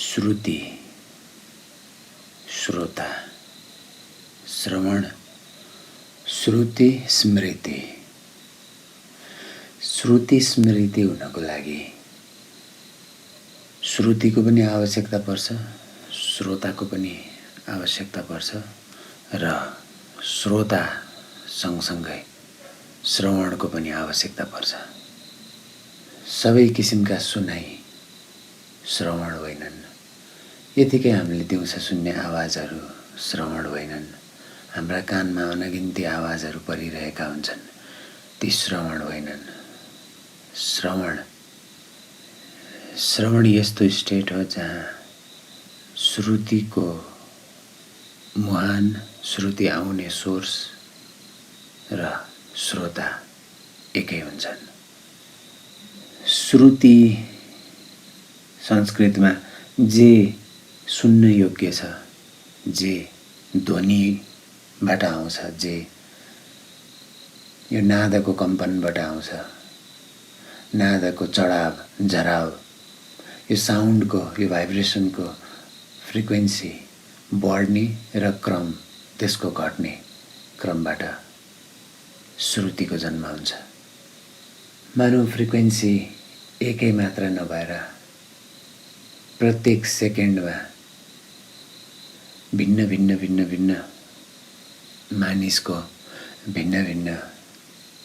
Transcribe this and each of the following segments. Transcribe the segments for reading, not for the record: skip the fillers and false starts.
श्रुति, श्रोता, श्रवण, श्रुति स्मृति। श्रुति स्मृति हुनको लागि श्रुतिको पनि आवश्यकता पर्छ, श्रोताको पनि आवश्यकता पर्छ र श्रोता सँगसँगै श्रवणको पनि आवश्यकता पर्छ। सबै किसिमका सुनाइ श्रवण होइनन्। यतिकै हामीले दिउँसो सुन्ने आवाजहरू श्रवण होइनन्। हाम्रा कानमा अनगिन्ती आवाजहरू परिरहेका हुन्छन्, ती श्रवण होइनन्। श्रवण यस्तो स्टेट हो जहाँ श्रुतिको मुहान, श्रुति आउने सोर्स र श्रोता एकै हुन्छन्। श्रुति संस्कृतमा जे सुन्न योग्य छ, जे ध्वनिबाट आउँछ, जे यो नादको कम्पनबाट आउँछ, नादको चढाव झराव, यो साउन्डको, यो भाइब्रेसनको फ्रिक्वेन्सी बढ्ने र क्रम त्यसको घट्ने क्रमबाट श्रुतिको जन्म हुन्छ। मानव फ्रिक्वेन्सी एकै मात्रा नभएर प्रत्येक सेकेन्डमा भिन्न भिन्न भिन्न भिन्न मानिसको, भिन्न भिन्न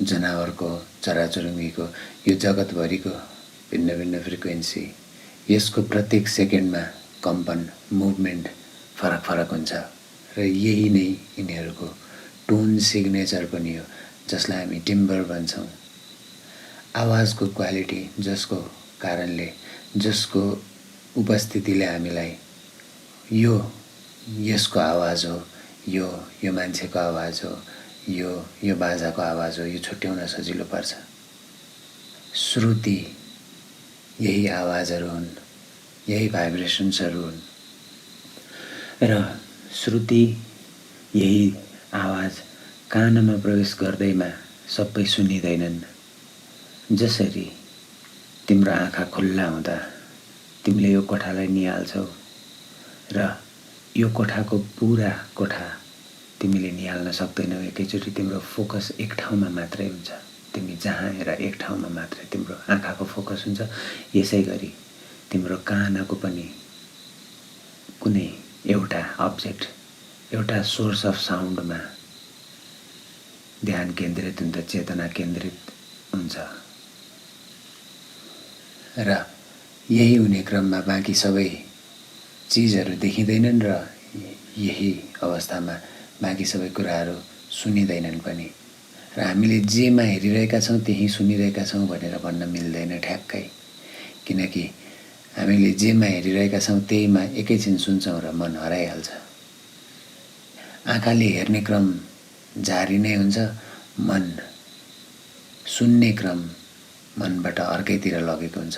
जनावरको, चराचुरुङ्गीको, यो जगतभरिको भिन्न भिन्न फ्रिक्वेन्सी, यसको प्रत्येक सेकेन्डमा कम्पन, मुभमेन्ट फरक फरक हुन्छ र यही नै यिनीहरूको टोन सिग्नेचर पनि हो, जसलाई हामी टिम्बर भन्छौँ। आवाजको क्वालिटी जसको कारणले, जसको उपस्थितिले हामीलाई यो यसको आवाज हो, यो मान्छेको आवाज हो, यो बाजाको आवाज हो, यो छुट्याउन सजिलो पर्छ। श्रुति यही आवाजहरू हुन्, यही भाइब्रेसन्सहरू हुन् र श्रुति यही आवाज कानमा प्रवेश गर्दैमा सबै सुनिँदैनन्। जसरी तिम्रो आँखा खुल्ला हुँदा तिमीले यो कोठालाई निहाल्छौ र यो कोठाको पुरा कोठा तिमीले निहाल्न सक्दैनौ। एकैचोटि तिम्रो फोकस एक ठाउँमा मात्रै हुन्छ, तिमी जहाँ हेर एक ठाउँमा मात्रै तिम्रो आँखाको फोकस हुन्छ। यसै गरी तिम्रो कानको पनि कुनै एउटा अब्जेक्ट, एउटा सोर्स अफ साउन्डमा ध्यान केन्द्रित हुन्छ, चेतना केन्द्रित हुन्छ र यही हुने क्रममा बाँकी सबै चिजहरू देखिँदैनन् र यही अवस्थामा बाँकी सबै कुराहरू सुनिँदैनन् पनि। र हामीले जेमा हेरिरहेका छौँ त्यही सुनिरहेका छौँ भनेर भन्न मिल्दैन ठ्याक्कै, किनकि हामीले जेमा हेरिरहेका छौँ त्यहीमा एकैछिन सुन्छौँ र मन हराइहाल्छ। आँखाले हेर्ने क्रम जारी नै हुन्छ, मन सुन्ने क्रम मनबाट अर्कैतिर लगेको हुन्छ।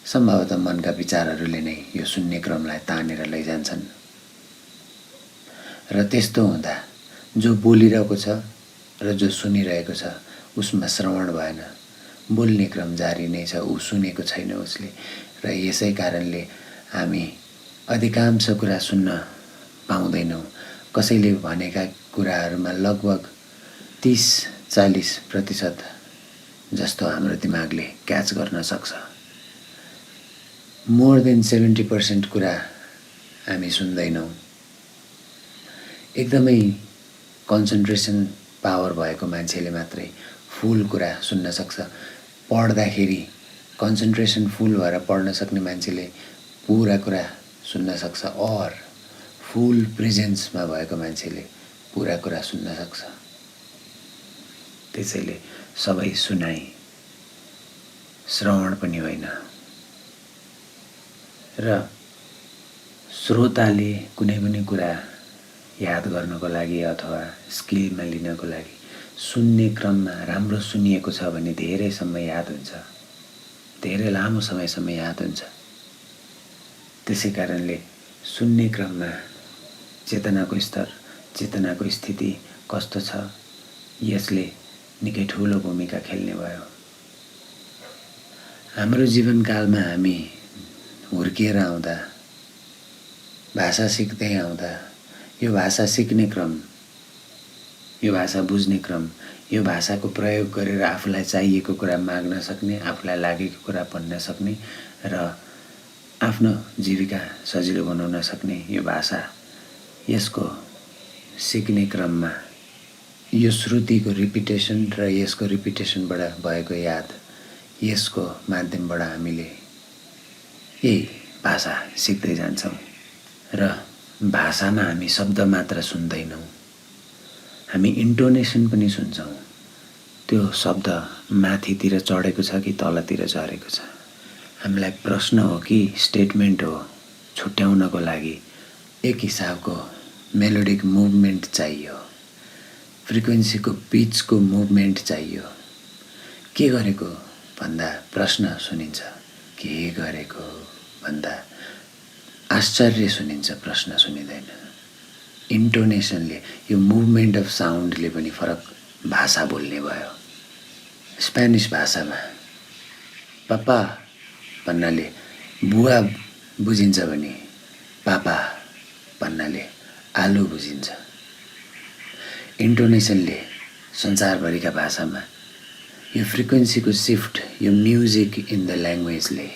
सम्भवतः मनका विचारहरूले नै यो सुन्ने क्रमलाई तानेर लैजान्छन् र त्यस्तो हुँदा जो बोलिरहेको छ र जो सुनिरहेको छ उसमा श्रवण भएन, बोल्ने क्रम जारी नै छ, ऊ सुनेको छैन उसले। र यसै कारणले हामी अधिकांश कुरा सुन्न पाउँदैनौँ। कसैले भनेका कुराहरूमा लगभग 30-40% जस्तो हाम्रो दिमागले क्याच गर्न सक्छ। मोर देन 70% कुरा हामी सुन्दैनौँ। एकदमै कन्सन्ट्रेसन पावर भएको मान्छेले मात्रै फुल कुरा सुन्न सक्छ। पढ्दाखेरि कन्सन्ट्रेसन फुल भएर पढ्न सक्ने मान्छेले पुरा कुरा सुन्न सक्छ, और फुल प्रेजेन्समा भएको मान्छेले पुरा कुरा सुन्न सक्छ। त्यसैले सबै सुनाइ श्रवण पनि होइन र श्रोताले कुनै पनि कुरा याद गर्नको लागि अथवा स्किलमा लिनको लागि सुन्ने क्रममा राम्रो सुनिएको छ भने धेरै समय याद हुन्छ, धेरै लामो समयसम्म याद हुन्छ। त्यसै कारणले सुन्ने क्रममा चेतनाको स्तर, चेतनाको स्थिति कस्तो छ, यसले निकै ठुलो भूमिका खेल्ने भयो। हाम्रो जीवनकालमा हामी हुर्किएर आउँदा भाषा सिक्दै आउँदा यो भाषा सिक्ने क्रम, यो भाषा बुझ्ने क्रम, यो भाषाको प्रयोग गरेर आफूलाई चाहिएको कुरा माग्न सक्ने, आफूलाई लागेको कुरा भन्न सक्ने र आफ्नो जीविका सजिलो बनाउन सक्ने यो भाषा, यसको सिक्ने क्रममा यो श्रुतिको रिपिटेसन र यसको रिपिटेसनबाट भएको याद, यसको माध्यमबाट हामीले यही भाषा सिक्दै जान्छौँ। र भाषामा हामी शब्द मात्र सुन्दैनौँ, हामी इन्टोनेसन पनि सुन्छौँ। त्यो शब्द माथितिर चढेको छ कि तलतिर झरेको छ, हामीलाई प्रश्न हो कि स्टेटमेन्ट हो, छुट्याउनको लागि एक हिसाबको मेलोडिक मुभमेन्ट चाहियो, फ्रिक्वेन्सीको पिचको मुभमेन्ट चाहियो। के गरेको भन्दा प्रश्न सुनिन्छ, के गरेको भन्दा आश्चर्य सुनिन्छ, प्रश्न सुनिँदैन। इन्टोनेसनले, यो मुभमेन्ट अफ साउन्डले पनि फरक भाषा बोल्ने भयो। स्पेनिस भाषामा पापा भन्नाले बुवा बुझिन्छ भने पापा भन्नाले आलु बुझिन्छ। इन्टोनेसनले संसारभरिका भाषामा यो फ्रिक्वेन्सीको सिफ्ट, यो म्युजिक इन द ल्याङ्ग्वेजले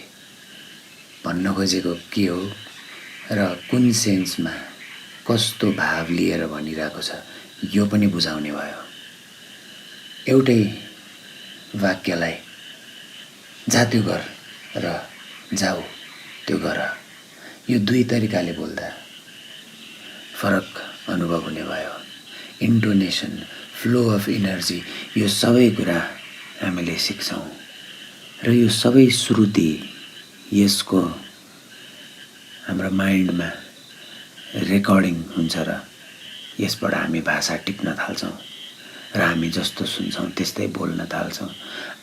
भन्न खोजेको के हो र कुन सेन्समा कस्तो भाव लिएर भनिरहेको छ, यो पनि बुझाउने भयो। एउटै वाक्यलाई जा त्यो गर र जाऊ त्यो गर, यो दुई तरिकाले बोल्दा फरक अनुभव हुने भयो। इन्टोनेसन, फ्लो अफ इनर्जी, यो सबै कुरा हामीले सिक्छौँ र यो सबै श्रुति यसको हाम्रो माइन्डमा रेकर्डिङ हुन्छ र यसबाट हामी भाषा टिप्न थाल्छौँ र हामी जस्तो सुन्छौँ त्यस्तै बोल्न थाल्छौँ।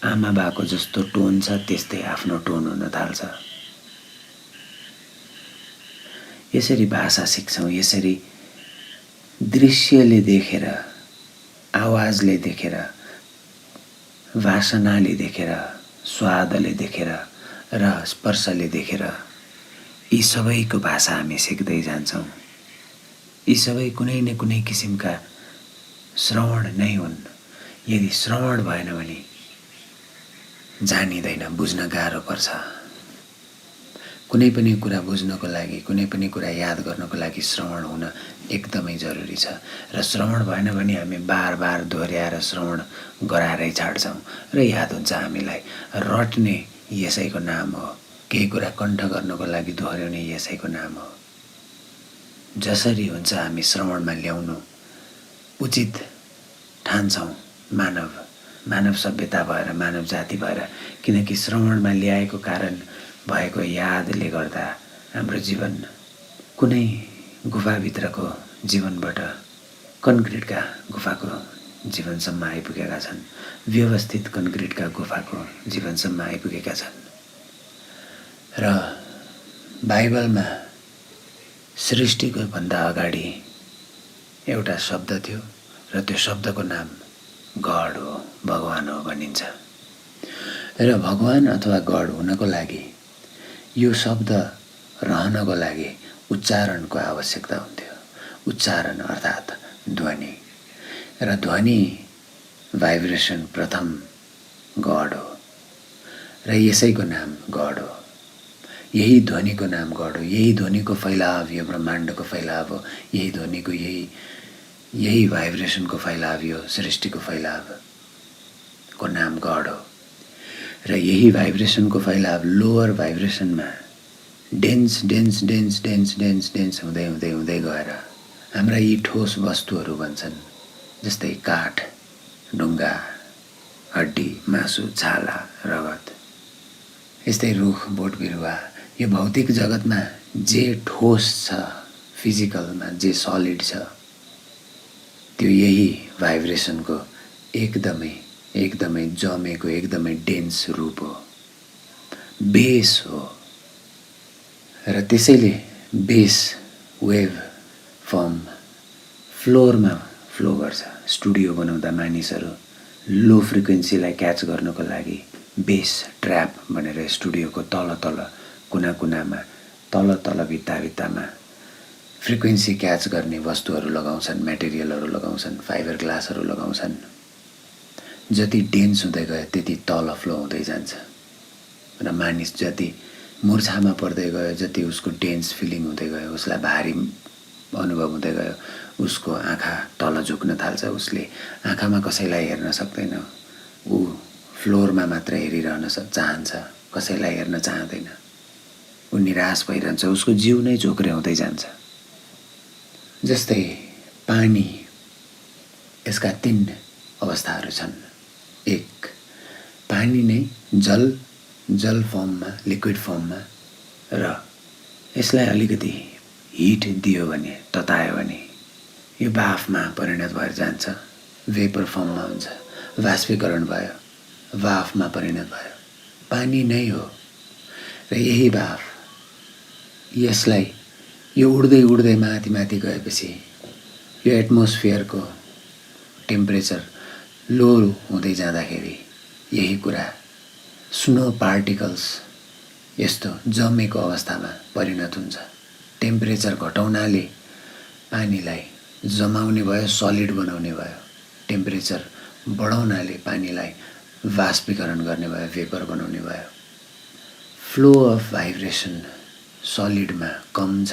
आमा बाको जस्तो टोन छ त्यस्तै आफ्नो टोन हुन थाल्छ। यसरी भाषा सिक्छौँ, यसरी दृश्यले देखेर, आवाजले देखेर, वासनाले देखेर, स्वादले देखेर र स्पर्शले देखेर यी सबैको भाषा हामी सिक्दै जान्छौँ। यी सबै कुनै न कुनै किसिमका श्रवण नै हुन्। यदि श्रवण भएन भने जानिँदैन, बुझ्न गाह्रो पर्छ। कुनै पनि कुरा बुझ्नको लागि, कुनै पनि कुरा याद गर्नको लागि श्रवण हुन एकदमै जरुरी छ। र श्रवण भएन भने हामी बार बार दोहोऱ्याएर श्रवण गराएरै छाड्छौँ र याद हुन्छ हामीलाई। रट्ने यसैको नाम हो, केही कुरा कण्ठ गर्नको लागि दोहोऱ्याउने यसैको नाम हो। जसरी हुन्छ हामी श्रवणमा ल्याउनु उचित ठान्छौँ मानव सभ्यता भएर, मानव जाति भएर, किनकि श्रवणमा ल्याएको कारण भएको यादले गर्दा हाम्रो जीवन कुनै गुफाभित्रको जीवनबाट कन्क्रिटका गुफाको जीवनसम्म आइपुगेका छन्, व्यवस्थित कन्क्रिटका गुफाको जीवनसम्म आइपुगेका छन्। र बाइबलमा सृष्टिको भन्दा अगाडि एउटा शब्द थियो र त्यो शब्दको नाम गड हो, भगवान हो भनिन्छ। र भगवान अथवा गड हुनको लागि यो शब्द रहनको लागि उच्चारणको आवश्यकता हुन्थ्यो। उच्चारण अर्थात् ध्वनि, र ध्वनि भाइब्रेसन प्रथम गड हो र यसैको नाम गड हो। यही ध्वनिको नाम गड हो, यही ध्वनिको फैलाव यो ब्रह्माण्डको फैलाव हो, यही ध्वनिको यही भाइब्रेसनको फैलाव यो सृष्टिको फैलावको नाम गड हो। र यही भाइब्रेसनको फैलाव लोअर भाइब्रेसनमा dense dense dense dense dense dense हुँदै हुँदै हुँदै गएर हाम्रा यी ठोस वस्तुहरू बन्छन्, जस्तै काठ, ढुङ्गा, हड्डी, मासु, छाला, रगत। यस्तै रुख, बोट बिरुवा, यो भौतिक जगतमा जे ठोस छ, फिजिकलमा जे सलिड छ, त्यो यही भाइब्रेसनको एकदमै जमेको, एकदमै डेन्स रूप हो, बेस हो। र त्यसैले बेस वेभ फर्म फ्लोरमा फ्लो गर्छ। स्टुडियो बनाउँदा मानिसहरू लो फ्रिक्वेन्सीलाई क्याच गर्नको लागि बेस ट्र्याप भनेर स्टुडियोको तल कुना कुनामा, तल भित्तामा फ्रिक्वेन्सी क्याच गर्ने वस्तुहरू लगाउँछन्, मेटेरियलहरू लगाउँछन्, फाइबर ग्लासहरू लगाउँछन्। जति डेन्स हुँदै गयो त्यति तल फ्लो हुँदै जान्छ र मानिस जति मूर्छामा पर्दै गयो, जति उसको डेन्स फिलिङ हुँदै गयो, उसलाई भारी अनुभव हुँदै गयो, उसको आँखा तल झुक्न थाल्छ। उसले आँखामा कसैलाई हेर्न सक्दैन, ऊ फ्लोरमा मात्र हेरिरहन चाहन्छ, कसैलाई हेर्न चाहँदैन। ऊ निराश भइरहन्छ, उसको जिउ नै झोक्र्याउँदै जान्छ। जस्तै पानी, यसका 3 अवस्थाहरू छन्। एक, पानी नै जल फर्ममा, लिक्विड फर्ममा, र यसलाई अलिकति हिट दियो भने, ततायो भने यो बाफमा परिणत भएर जान्छ, वेपर फर्ममा हुन्छ। बाष्पीकरण भयो, वाफमा परिणत भयो। पानी नै हो र यही बाफ, यसलाई यो उड्दै उड्दै माथि माथि गएपछि यो एटमोस्फियरको टेम्परेचर लो हुँदै जाँदाखेरि यही कुरा स्नो पार्टिकल्स यस्तो जमेको अवस्थामा परिणत हुन्छ। टेम्परेचर घटाउनाले पानीलाई जमाउने भयो, सलिड बनाउने भयो। टेम्परेचर बढाउनाले पानीलाई बाष्पीकरण गर्ने भयो, वेपर बनाउने भयो। फ्लो अफ भाइब्रेसन सलिडमा कम छ,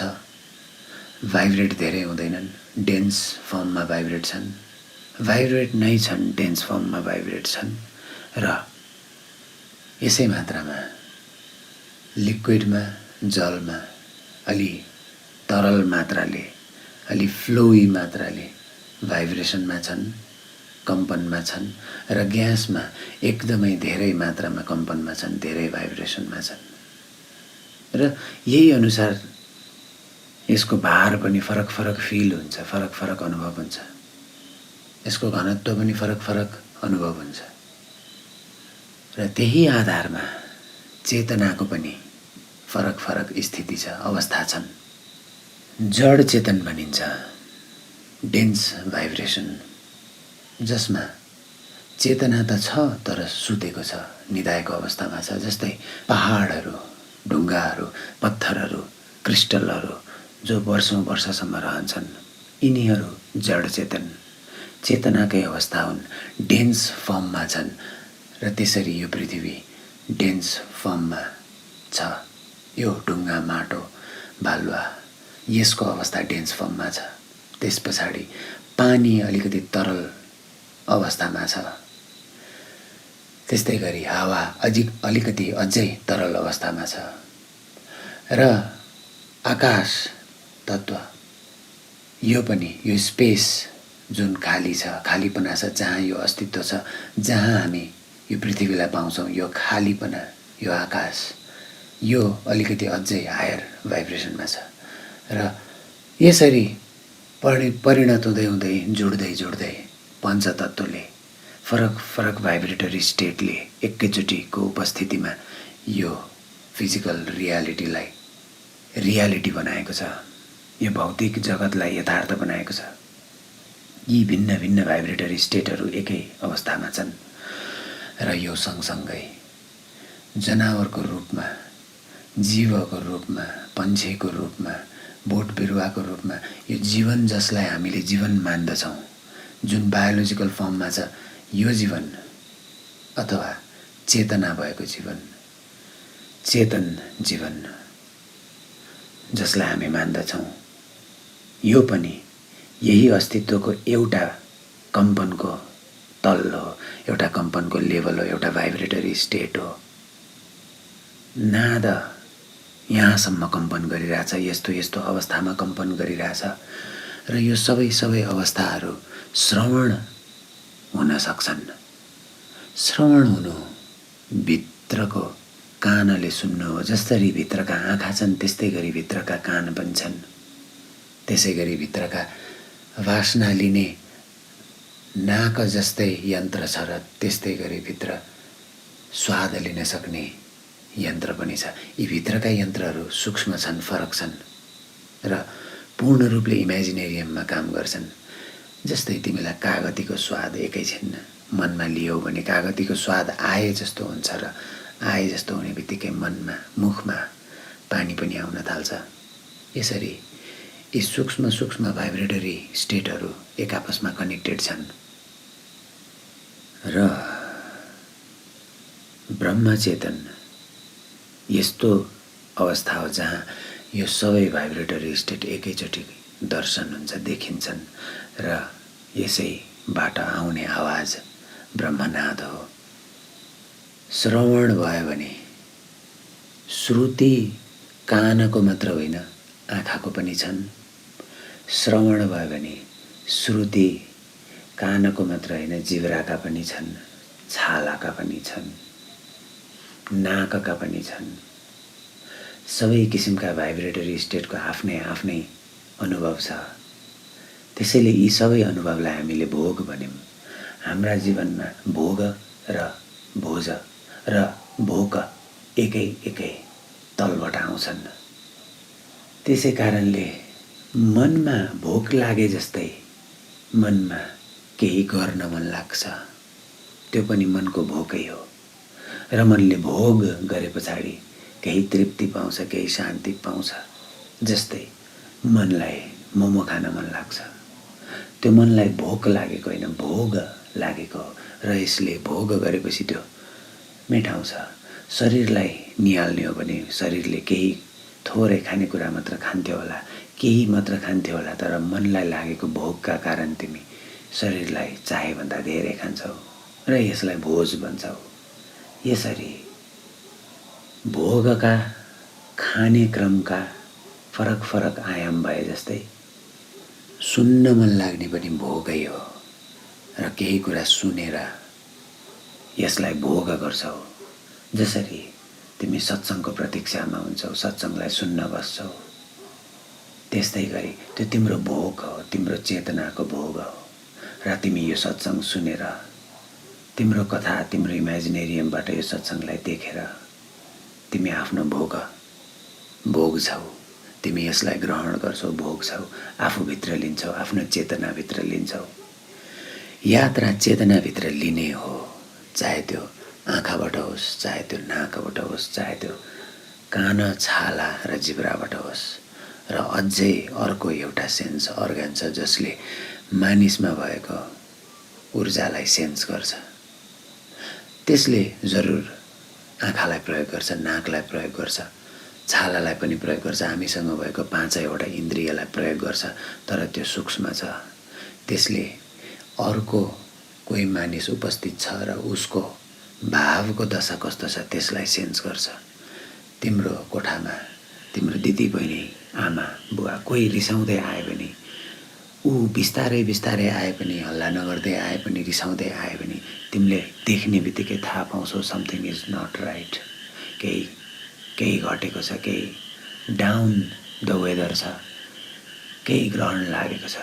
भाइब्रेट धेरै हुँदैनन्, डेन्स फर्ममा भाइब्रेट छन्, भाइब्रेट नै छन्, डेन्स फर्ममा भाइब्रेट छन्। र यसै मात्रामा लिक्विडमा, जलमा अलि तरल मात्राले, अलि फ्लोई मात्राले भाइब्रेसनमा छन्, कम्पनमा छन्, र ग्यासमा एकदमै धेरै मात्रामा कम्पनमा छन्, धेरै भाइब्रेसनमा छन्। र यही अनुसार यसको भार पनि फरक फरक फिल हुन्छ, फरक फरक अनुभव हुन्छ। यसको घनत्व पनि फरक फरक अनुभव हुन्छ। र त्यही आधारमा चेतनाको पनि फरक फरक स्थिति छ, अवस्था छन्। जड चेतन भनिन्छ डेन्स भाइब्रेसन, जसमा चेतना त छ तर सुतेको छ, निदाएको अवस्थामा छ। जस्तै पहाडहरू, ढुङ्गाहरू, पत्थरहरू, क्रिस्टलहरू जो वर्षौं वर्षसम्म रहन्छन्, यिनीहरू जड चेतन, चेतनाकै अवस्था हुन्, डेन्स फर्ममा छन्। र त्यसरी यो पृथ्वी डेन्स फर्ममा छ। यो ढुङ्गा, माटो, बालुवा, यसको अवस्था डेन्स फर्ममा छ। त्यस पछाडि पानी अलिकति तरल अवस्थामा छ। त्यस्तै गरी हावा अलिकति अझै तरल अवस्थामा छ। र आकाश तत्त्व, यो पनि, यो स्पेस जुन खाली छ, खालीपना छ, जहाँ यो अस्तित्व छ, जहाँ हामी यो पृथ्वीलाई पाउँछौँ, यो खालीपना, यो आकाश, यो अलिकति अझै हायर भाइब्रेसनमा छ। र यसरी परिणत हुँदै हुँदै जोड्दै जोड्दै पञ्चतत्त्वले फरक फरक भाइब्रेटरी स्टेटले एकैचोटिको उपस्थितिमा यो फिजिकल रियालिटीलाई रियालिटी बनाएको छ, यो भौतिक जगतलाई यथार्थ बनाएको छ। यी भिन्न भिन्न भाइब्रेटरी स्टेटहरू एकै अवस्थामा छन्। र यो सँगसँगै जनावरको रूपमा, जीवको रूपमा, पन्छीको रूपमा, बोट बिरुवाको रूपमा यो जीवन, जसलाई हामीले जीवन मान्दछौँ, जुन बायोलोजिकल फर्ममा छ, यो जीवन अथवा चेतना भएको जीवन, चेतन जीवन जसलाई हामी मान्दछौँ, यो पनि यही अस्तित्वको एउटा कम्पनको तल हो, एउटा कम्पनको लेभल हो, एउटा भाइब्रेटरी स्टेट हो। नाद यहाँसम्म कम्पन गरिरहेछ, यस्तो यस्तो अवस्थामा कम्पन गरिरहेछ। र यो सबै सबै अवस्थाहरू श्रवण हुन सक्छन्। श्रवण हुनु भित्रको कानले सुन्नु हो। जसरी भित्रका आँखा छन्, त्यस्तै गरी भित्रका कान पनि छन्। त्यसै गरी भित्रका वासना लिने नाक जस्तै यन्त्र छ, र त्यस्तै गरी भित्र स्वाद लिन सक्ने यन्त्र पनि छ। यी भित्रका यन्त्रहरू सूक्ष्म छन्, फरक छन्, र पूर्ण रूपले इमेजिनेरियममा काम गर्छन्। जस्तै तिमीलाई कागतीको स्वाद एकैछिन मनमा लियौ भने कागतीको स्वाद आए जस्तो हुन्छ, र आए जस्तो हुने बित्तिकै मनमा, मुखमा पानी पनि आउन थाल्छ। यसरी यी सूक्ष्म सूक्ष्म भाइब्रेटरी स्टेटहरू एक आपसमा कनेक्टेड छन् र ब्रह्मचेतन यस्तो अवस्था हो जहाँ यो सबै भाइब्रेटरी स्टेट एकैचोटि दर्शन हुन्छ, देखिन्छन् र यसैबाट आउने आवाज ब्रह्मनाद हो। श्रवण भयो भने श्रुति कानको मात्र होइन, आँखाको पनि छन्। श्रवण भयो भने श्रुति कानको मात्र होइन, जिब्राका पनि छन्, छालाका पनि छन्, नाकका पनि छन्। सबै किसिमका भाइब्रेटरी स्टेटको आफ्नै आफ्नै अनुभव छ। त्यसैले यी सबै अनुभवलाई हामीले भोग भन्यौँ। हाम्रा जीवनमा भोग र भोज र भोक एकै एकै तलबाट आउँछन्। त्यसै कारणले मनमा भोक लागे जस्तै मनमा केही गर्न मन लाग्छ, त्यो पनि मनको भोकै हो। र मनले भोग गरे पछाडि केही तृप्ति पाउँछ, केही शान्ति पाउँछ। जस्तै मनलाई मोमो खान मन लाग्छ, त्यो मनलाई भोक लागेको होइन, भोग लागेको हो। र यसले भोग गरेपछि त्यो मेटाउँछ। शरीरलाई निहाल्ने हो भने शरीरले केही थोरै खानेकुरा मात्र खान्थ्यो होला, केही मात्र खान्थ्यो होला, तर मनलाई लागेको भोगका कारण तिमी शरीरलाई चाहेभन्दा धेरै खान्छौ र यसलाई भोज भन्छौ। यसरी भोगका खाने क्रमका फरक फरक आयाम भए जस्तै सुन्न मन लाग्ने पनि भोगै हो र केही कुरा सुनेर यसलाई भोग गर्छौ। जसरी तिमी सत्सङ्गको प्रतीक्षामा हुन्छौ, सत्सङ्गलाई सुन्न बस्छौ, त्यस्तै गरी त्यो तिम्रो भोग हो, तिम्रो चेतनाको भोग हो। र तिमी यो सत्सङ्ग सुनेर, तिम्रो कथा, तिम्रो इमेजिनेरियमबाट यो सत्सङ्गलाई देखेर तिमी आफ्नो भोग भोग्छौ। तिमी यसलाई ग्रहण गर्छौ, भोग्छौ, आफूभित्र लिन्छौ, आफ्नो चेतनाभित्र लिन्छौ। यात्रा चेतनाभित्र लिने हो, चाहे त्यो आँखाबाट होस्, चाहे त्यो नाकबाट होस्, चाहे त्यो कान, छाला र जिब्राबाट होस्। र अझै अर्को एउटा सेन्स अर्गन छ जसले मानिसमा भएको ऊर्जालाई सेन्स गर्छ। त्यसले जरुर आँखालाई प्रयोग गर्छ, नाकलाई प्रयोग गर्छ, छालालाई पनि प्रयोग गर्छ, हामीसँग भएको पाँचवटा इन्द्रियलाई प्रयोग गर्छ, तर त्यो सूक्ष्म छ। त्यसले अर्को कोही मानिस उपस्थित छ र उसको भावको दशा कस्तो छ त्यसलाई सेन्स गर्छ। तिम्रो कोठामा तिम्रो दिदी बहिनी, आमा बुवा कोही रिसाउँदै आए पनि, ऊ बिस्तारै बिस्तारै आए पनि, हल्ला नगर्दै आए पनि, रिसाउँदै आए पनि तिमीले देख्ने बित्तिकै थाहा पाउँछौ समथिङ इज नट राइट। केही घटेको छ, केही डाउन द वेदर छ, केही ग्रहण लागेको छ।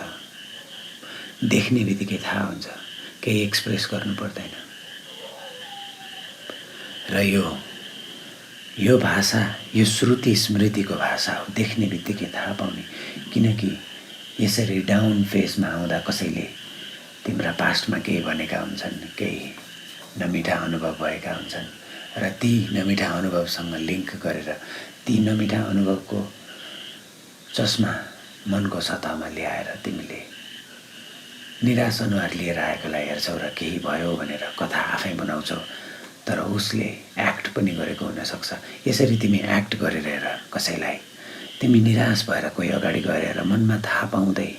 देख्ने बित्तिकै थाहा हुन्छ, केही एक्सप्रेस गर्नु पर्दैन। र यो भाषा, यो श्रुति स्मृतिको भाषा हो, देख्ने बित्तिकै थाहा पाउने। किनकि यसरी डाउन फेजमा आउँदा कसैले तिम्रा पास्टमा केही भनेका हुन्छन्, केही नमिठा अनुभव भएका हुन्छन् र ती नमिठा अनुभवसँग लिङ्क गरेर ती नमिठा अनुभवको चस्मा मनको सतहमा ल्याएर तिमीले निराश अनुहार लिएर आएकोलाई हेर्छौ र केही भयो भनेर कथा आफै बनाउँछौ, तर उसले एक्ट पनि गरेको हुनसक्छ। यसरी तिमी एक्ट गरेर हेर कसैलाई, तिमी निराश भएर कोही अगाडि गएर हेर, मनमा थाहा पाउँदै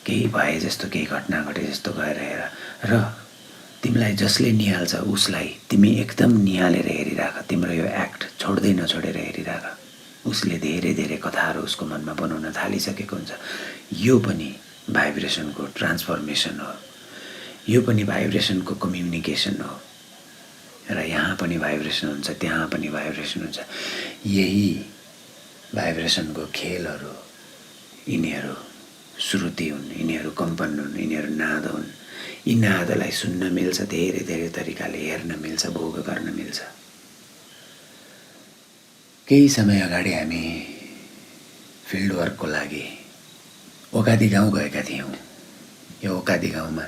केही भए जस्तो, केही घटना घटे जस्तो गएर हेर र तिमीलाई जसले निहाल्छ उसलाई तिमी एकदम निहालेर हेरिराख। तिम्रो यो एक्ट छोड्दै नछोडेर हेरिराख। उसले धेरै धेरै कथाहरू उसको मनमा बनाउन थालिसकेको हुन्छ। यो पनि भाइब्रेसनको ट्रान्सफर्मेसन हो, यो पनि भाइब्रेसनको कम्युनिकेसन हो। र यहाँ पनि भाइब्रेसन हुन्छ, त्यहाँ पनि भाइब्रेसन हुन्छ। यही भाइब्रेसनको खेलहरू, यिनीहरू श्रुति हुन्, यिनीहरू कम्पन हुन्, यिनीहरू नाद हुन्। यी नादलाई सुन्न मिल्छ, धेरै धेरै तरिकाले हेर्न मिल्छ, भोग गर्न मिल्छ। केही समय अगाडि हामी फिल्ड वर्कको लागि ओकादी गाउँ गएका थियौँ। यो ओकादी गाउँमा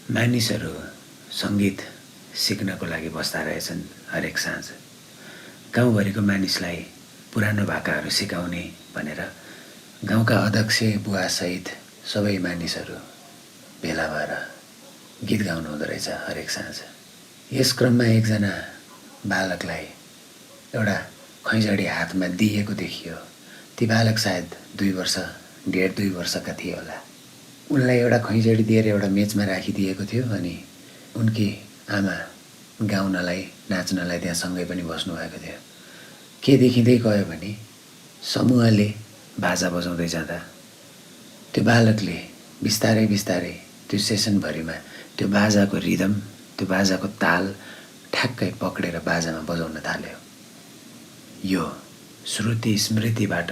मानिसहरू सङ्गीत सिक्नको लागि बस्दा रहेछन् हरेक साँझ। गाउँभरिको मानिसलाई पुरानो भाकाहरू सिकाउने भनेर गाउँका अध्यक्ष बुवासहित सबै मानिसहरू भेला भएर गीत गाउनु हुँदो रहेछ हरेक साँझ। यस क्रममा एकजना बालकलाई एउटा खैँजडी हातमा दिएको देखियो। ती बालक सायद 2 वर्ष 1.5-2 वर्षका थिए होला। उनलाई एउटा खैँजडी दिएर एउटा मेचमा राखिदिएको थियो अनि उनकी आमा गाउनलाई नाच्नलाई त्यहाँ सँगै पनि बस्नुभएको थियो। के देखिँदै गयो भने समूहले बाजा बजाउँदै जाँदा त्यो बालकले बिस्तारै बिस्तारै त्यो सेसनभरिमा त्यो बाजाको रिदम, त्यो बाजाको ताल ठ्याक्कै पक्रेर बाजामा बजाउन थाल्यो। यो श्रुति स्मृतिबाट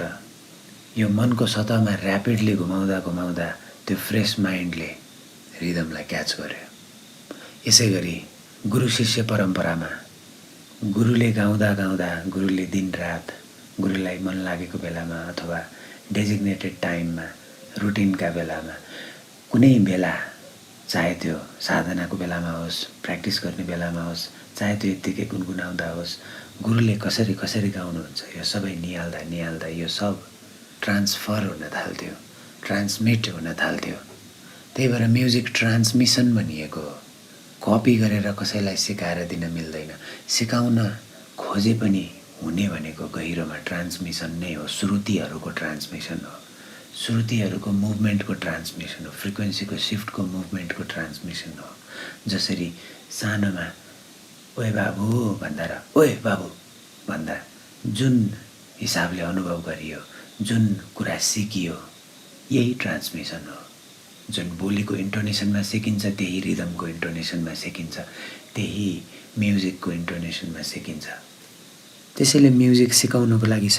यो मनको सतहमा ऱ्यापिडली घुमाउँदा घुमाउँदा त्यो फ्रेस माइन्डले रिदमलाई क्याच गर्यो। यसै गरी गुरु शिष्य परम्परामा गुरुले गाउँदा गाउँदा गुरुले दिनरात गुरुलाई मन लागेको बेलामा अथवा डेजिग्नेटेड टाइममा रुटिनका बेलामा कुनै बेला चाहे त्यो साधनाको बेलामा होस्, प्र्याक्टिस गर्ने बेलामा होस्, चाहे त्यो यत्तिकै गुनगुनाउँदा होस्, गुरुले कसरी कसरी गाउनुहुन्छ यो सबै निहाल्दा यो सब ट्रान्सफर हुन थाल्थ्यो, ट्रान्समिट हुन थाल्थ्यो। त्यही भएर म्युजिक ट्रान्समिसन भनिएको हो। कपी गरेर कसैलाई सिकाएर दिन मिल्दैन। सिकाउन खोजे पनि हुने भनेको गहिरोमा ट्रान्समिसन नै हो। श्रुतिहरूको ट्रान्समिसन हो, श्रुतिहरूको मुभमेन्टको ट्रान्समिसन हो, फ्रिक्वेन्सीको सिफ्टको मुभमेन्टको ट्रान्समिसन हो। जसरी सानोमा ओए बाबु भन्दा र ओए बाबु भन्दा जुन हिसाबले अनुभव गरियो, जुन कुरा सिकियो, यही ट्रान्समिसन हो। जुन बोलीको इन्टोनेसनमा सिकिन्छ त्यही रिदमको इन्टोनेसनमा सिकिन्छ, त्यही म्युजिकको इन्टोनेसनमा सिकिन्छ। त्यसैले म्युजिक सिकाउनको लागि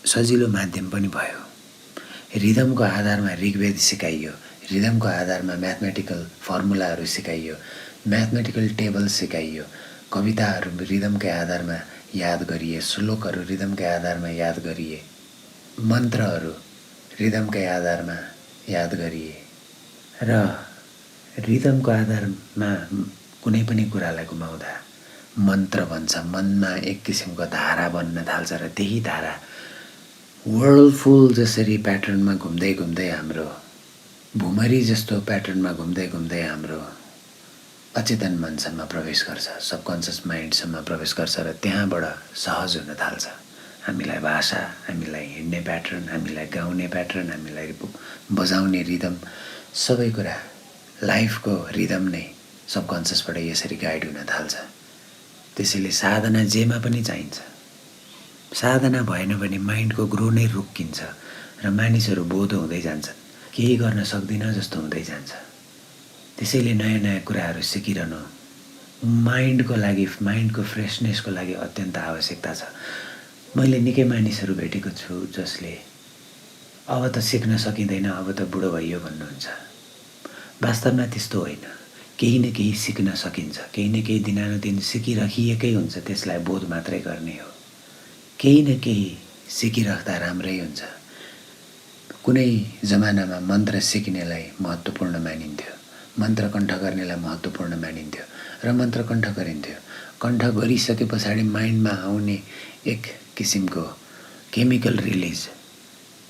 सजिलो माध्यम पनि भयो। रिदमको आधारमा ऋग्वेद सिकाइयो, रिदमको आधारमा म्याथमेटिकल फर्मुलाहरू सिकाइयो, म्याथमेटिकल टेबल सिकाइयो, कविताहरू रिदमकै आधारमा याद गरिए, श्लोकहरू रिदमकै आधारमा याद गरिए, मन्त्रहरू रिदमकै आधारमा याद गरिए र रिदमको आधारमा कुनै पनि कुरालाई घुमाउँदा मन्त्र बन्छ। मनमा एक किसिमको धारा बन्न थाल्छ र त्यही धारा वर्लफुल जसरी प्याटर्नमा घुम्दै घुम्दै हाम्रो भुमरी जस्तो प्याटर्नमा घुम्दै घुम्दै हाम्रो अचेतन मनसम्म प्रवेश गर्छ, सबकन्सियस माइन्डसम्म प्रवेश गर्छ र त्यहाँबाट सहज हुन थाल्छ। हामीलाई भाषा, हामीलाई हिँड्ने प्याटर्न, हामीलाई गाउने प्याटर्न, हामीलाई बजाउने रिदम, सबै कुरा लाइफको रिदम नै सबकन्सियसबाट यसरी गाइड हुन थाल्छ। त्यसैले साधना जेमा पनि चाहिन्छ। साधना भएन भने माइन्डको ग्रो नै रोकिन्छ र मानिसहरू बोधो हुँदै जान्छन्, केही गर्न सक्दिन जस्तो हुँदै जान्छ। त्यसैले नयाँ नयाँ कुराहरू सिकिरहनु माइन्डको लागि, माइन्डको फ्रेसनेसको लागि अत्यन्त आवश्यकता छ। मैले निकै मानिसहरू भेटेको छु जसले अब त सिक्न सकिँदैन, अब त बुढो भइयो भन्नुहुन्छ। वास्तवमा त्यस्तो होइन। केही न केही सिक्न सकिन्छ, केही न केही दिनानुदिन सिकिराखिएकै हुन्छ, त्यसलाई बोध मात्रै गर्ने हो। केही न केही सिकिराख्दा राम्रै हुन्छ। कुनै जमानामा मन्त्र सिक्नेलाई महत्त्वपूर्ण मानिन्थ्यो, मन्त्र कण्ठ गर्नेलाई महत्त्वपूर्ण मानिन्थ्यो र मन्त्र कण्ठ गरिन्थ्यो। कण्ठ गरिसके पछाडि माइन्डमा आउने एक किसिमको chemical release,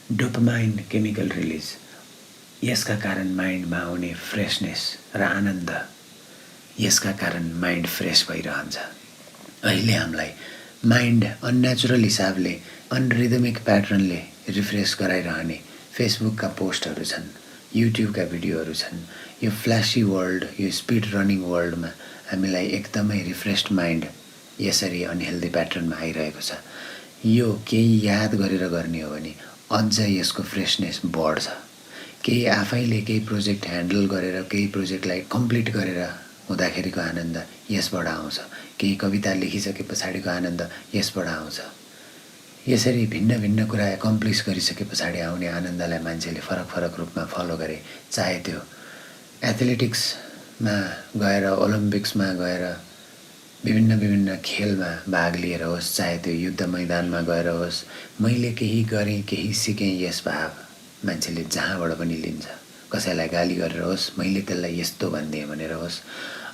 dopamine chemical release, यसका कारण माइन्डमा आउने फ्रेसनेस र आनन्द, यसका कारण माइन्ड फ्रेस भइरहन्छ। अहिले हामीलाई माइन्ड अन्नेचुरल हिसाबले, अनरिदमिक प्याटर्नले रिफ्रेस गराइरहने फेसबुकका पोस्टहरू छन्, युट्युबका भिडियोहरू छन्। यो फ्ल्यासी वर्ल्ड, यो स्पिड रनिङ वर्ल्डमा हामीलाई एकदमै रिफ्रेस्ड माइन्ड यसरी अनहेल्दी प्याटर्नमा आइरहेको छ। यो केही याद गरेर गर्ने हो भने अझ यसको फ्रेसनेस बढ्छ। केही आफैले केही प्रोजेक्ट ह्यान्डल गरेर, केही प्रोजेक्टलाई कम्प्लिट गरेर हुँदाखेरिको आनन्द यसबाट आउँछ। केही कविता लेखिसके पछाडिको आनन्द यसबाट आउँछ। यसरी भिन्न भिन्न कुरा एकम्प्लिस गरिसके पछाडि आउने आनन्दलाई मान्छेले फरक फरक रूपमा फलो गरे। चाहे त्यो एथलेटिक्समा गएर, ओलम्पिक्समा गएर विभिन्न विभिन्न खेलमा भाग लिएर होस्, चाहे त्यो युद्ध मैदानमा गएर होस्, मैले केही गरेँ, केही सिकेँ यस भाव मान्छेले जहाँबाट पनि लिन्छ। कसैलाई गाली गरेर होस्, मैले त्यसलाई यस्तो भनिदिएँ भनेर होस्,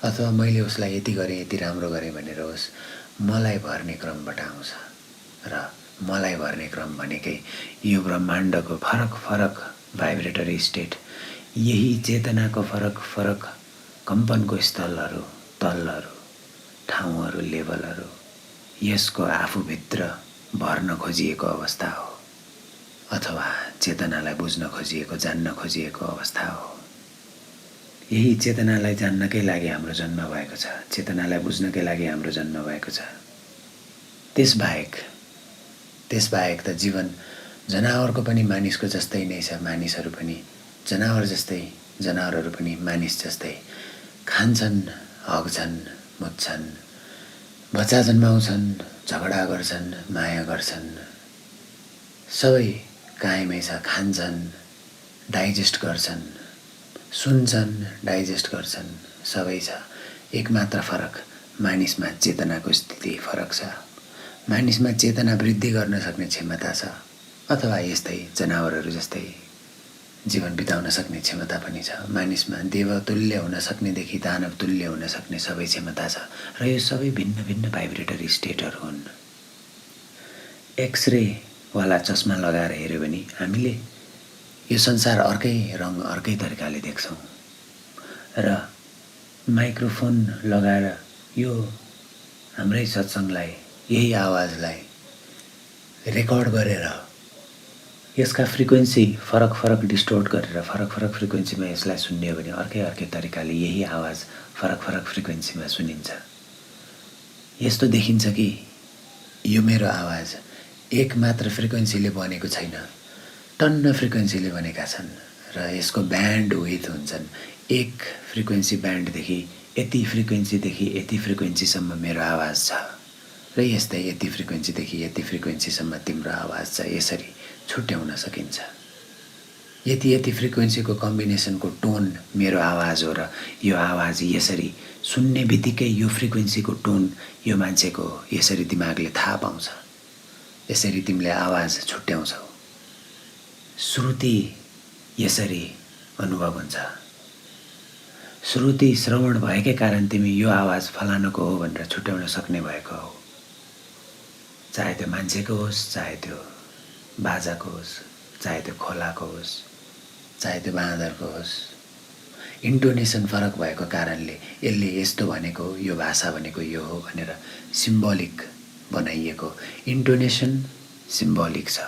अथवा मैले उसलाई यति गरेँ, यति राम्रो गरेँ भनेर होस्, मलाई भर्ने क्रमबाट आउँछ र मलाई भर्ने क्रम भनेकै यो ब्रह्माण्डको फरक फरक भाइब्रेटरी स्टेट, यही चेतनाको फरक फरक कम्पनको स्थलहरू, तलहरू, ठाउँहरू, लेभलहरू यसको आफूभित्र भर्न खोजिएको अवस्था हो, अथवा चेतनालाई बुझ्न खोजिएको, जान्न खोजिएको अवस्था हो। यही चेतनालाई जान्नकै लागि हाम्रो जन्म भएको छ, चेतनालाई बुझ्नकै लागि हाम्रो जन्म भएको छ। त्यसबाहेक त जीवन जनावरको पनि मानिसको जस्तै नै छ। मानिसहरू पनि जनावर जस्तै, जनावरहरू पनि मानिस जस्तै खान्छन्, हग्छन्, मुत्छन्, बच्चा जन्माउँछन्, झगडा गर्छन्, माया गर्छन्, सबै कायमै छ। खान्छन्, डाइजेस्ट गर्छन्, सुन्छन्, डाइजेस्ट गर्छन्, सबै छ। एकमात्र फरक मानिसमा चेतनाको स्थिति फरक छ। मानिसमा चेतना वृद्धि गर्न सक्ने क्षमता छ, अथवा यस्तै जनावरहरू जस्तै जीवन बिताउन सक्ने क्षमता पनि छ। मानिसमा देवतुल्य हुन सक्नेदेखि दानव तुल्य हुन सक्ने सबै क्षमता छ, र यो सबै भिन्न भिन्न भाइब्रेटरी स्टेटहरू हुन्। एक्सरे वाला चस्मा लगाएर हेऱ्यो भने हामीले यो संसार अर्कै रङ, अर्कै तरिकाले देख्छौँ, र माइक्रोफोन लगाएर यो हाम्रै सत्सङ्गलाई, यही आवाजलाई रेकर्ड गरेर यसका फ्रिक्वेन्सी फरक फरक डिस्टोर्ट गरेर फरक फरक फ्रिक्वेन्सीमा यसलाई सुन्यो भने अर्कै अर्कै तरिकाले यही आवाज फरक फरक फ्रिक्वेन्सीमा सुनिन्छ। यस्तो देखिन्छ कि यो मेरो आवाज एक मात्र फ्रिक्वेन्सीले बनेको छैन, टन्न फ्रिक्वेन्सीले बनेका छन्, र यसको ब्यान्ड विड्थ हुन्छन्। एक फ्रिक्वेन्सी ब्यान्डदेखि यति फ्रिक्वेन्सीदेखि यति फ्रिक्वेन्सीसम्म मेरो आवाज छ, र यस्तै यति फ्रिक्वेन्सीदेखि यति फ्रिक्वेन्सीसम्म तिम्रो आवाज छ। यसरी छुट्याउन सकिन्छ। यति यति फ्रिक्वेन्सीको कम्बिनेसनको टोन मेरो आवाज हो, र यो आवाज यसरी सुन्ने बित्तिकै यो फ्रिक्वेन्सीको टोन यो मान्छेको हो, यसरी दिमागले थाहा पाउँछ। यसरी तिमीले आवाज छुट्याउँछौ। श्रुति यसरी अनुभव हुन्छ। श्रुति श्रवण भएकै कारण तिमी यो आवाज फलानुको हो भनेर छुट्याउन सक्ने भएको हो। चाहे त्यो मान्छेको होस्, चाहे त्यो बाजाको होस्, चाहे त्यो खोलाको होस्, चाहे त्यो बाँदरको होस्, इन्टोनेसन फरक भएको कारणले यसले यस्तो भनेको, यो भाषा भनेको यो हो भनेर सिम्बोलिक बनाइएको। इन्टोनेसन सिम्बोलिक छ।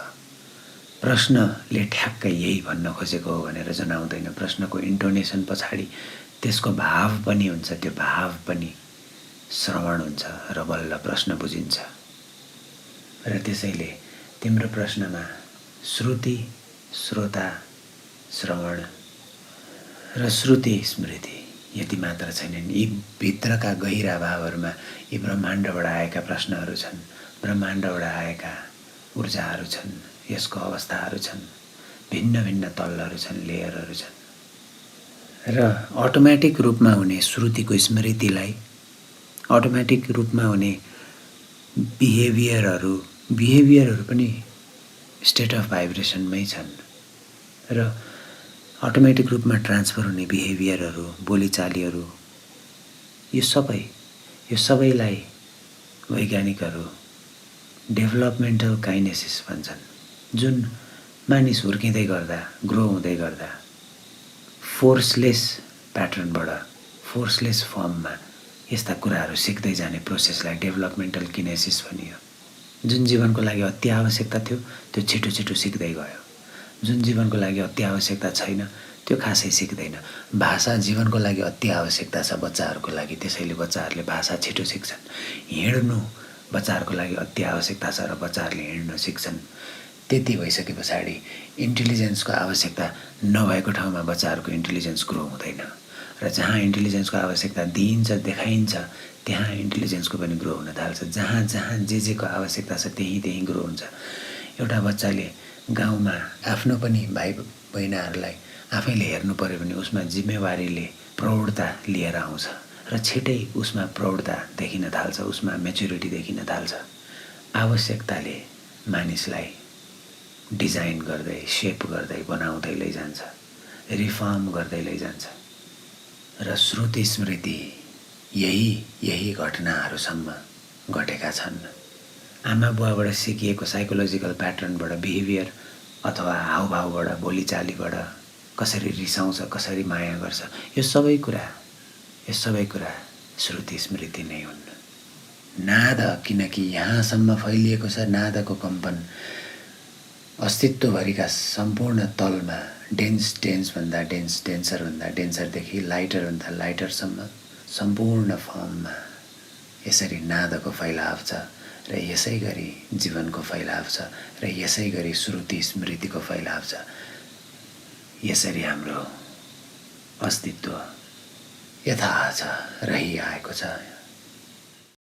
प्रश्नले ठ्याक्कै यही भन्न खोजेको हो भनेर जनाउँदैन। प्रश्नको इन्टोनेसन पछाडि त्यसको भाव पनि हुन्छ, त्यो भाव पनि श्रवण हुन्छ, र बल्ल प्रश्न बुझिन्छ। र त्यसैले तिम्रो प्रश्नमा श्रुति, श्रोता, श्रवण र श्रुति स्मृति यति मात्र छैनन्। यी भित्रका गहिरा भावहरूमा यी ब्रह्माण्डबाट आएका प्रश्नहरू छन्, ब्रह्माण्डबाट आएका ऊर्जाहरू छन्, यसको अवस्थाहरू छन्, भिन्न भिन्न तलहरू छन्, लेयरहरू छन्। र अटोमेटिक रूपमा हुने श्रुतिको स्मृतिलाई, अटोमेटिक रूपमा हुने बिहेभियरहरू पनि स्टेट अफ भाइब्रेसनमै छन्, र अटोमेटिक रूपमा ट्रान्सफर हुने बिहेभियरहरू, बोलीचालीहरू, यो सबैलाई वैज्ञानिकहरू डेभलपमेन्टल काइनेसिस भन्छन्। जुन मानिस हुर्किँदै गर्दा, ग्रो हुँदै गर्दा फोर्सलेस प्याटर्नबाट फोर्सलेस फर्ममा यस्ता कुराहरू सिक्दै जाने प्रोसेसलाई डेभलपमेन्टल किनेसिस भनियो। जुन जीवनको लागि अति आवश्यकता थियो त्यो छिटो छिटो सिक्दै गयो। जुन जीवनको लागि अति आवश्यकता छैन त्यो खासै सिक्दैन। भाषा जीवनको लागि अति आवश्यकता छ बच्चाहरूको लागि, त्यसैले बच्चाहरूले भाषा छिटो सिक्छन्। हिँड्नु बच्चाहरूको लागि अति आवश्यकता छ र बच्चाहरूले हिँड्न सिक्छन्। त्यति भइसके पछाडि इन्टेलिजेन्सको आवश्यकता नभएको ठाउँमा बच्चाहरूको इन्टेलिजेन्स ग्रो हुँदैन, र जहाँ इन्टेलिजेन्सको आवश्यकता दिइन्छ, देखाइन्छ, त्यहाँ इन्टेलिजेन्सको पनि ग्रो हुन थाल्छ। जहाँ जहाँ जेको आवश्यकता छ त्यही ग्रो हुन्छ। एउटा बच्चाले गाउँमा आफ्नो पनि भाइ बहिनीहरूलाई आफैले हेर्नु पर्यो भने उसमा जिम्मेवारीले प्रौढता लिएर आउँछ, र छिटै उसमा प्रौढता देखिन थाल्छ, उसमा मेच्युरिटी देखिन थाल्छ। आवश्यकताले मानिसलाई डिजाइन गर्दै, सेप गर्दै, बनाउँदै लैजान्छ, रिफर्म गर्दै लैजान्छ। र श्रुति स्मृति यही घटनाहरूसम्म घटेका छन्। आमा बुवाबाट सिकिएको साइकोलोजिकल प्याटर्नबाट बिहेभियर अथवा हावभावबाट बोलीचालीबाट कसरी रिसाउँछ कसरी माया गर्छ यो सबै कुरा श्रुति स्मृति नै हुन्। नाद किनकि यहाँसम्म फैलिएको छ नादको कम्पन अस्तित्वभरिका सम्पूर्ण तलमा डेन्सभन्दा डेन्सरभन्दा डेन्सरदेखि लाइटरभन्दा लाइटरसम्म सम्पूर्ण फर्ममा यसरी नादको फैलाव छ र यसै गरी जीवनको फैलाव छ र यसै गरी श्रुति स्मृतिको फैलाव छ। यसरी हाम्रो अस्तित्व यथा छ रहिआएको छ।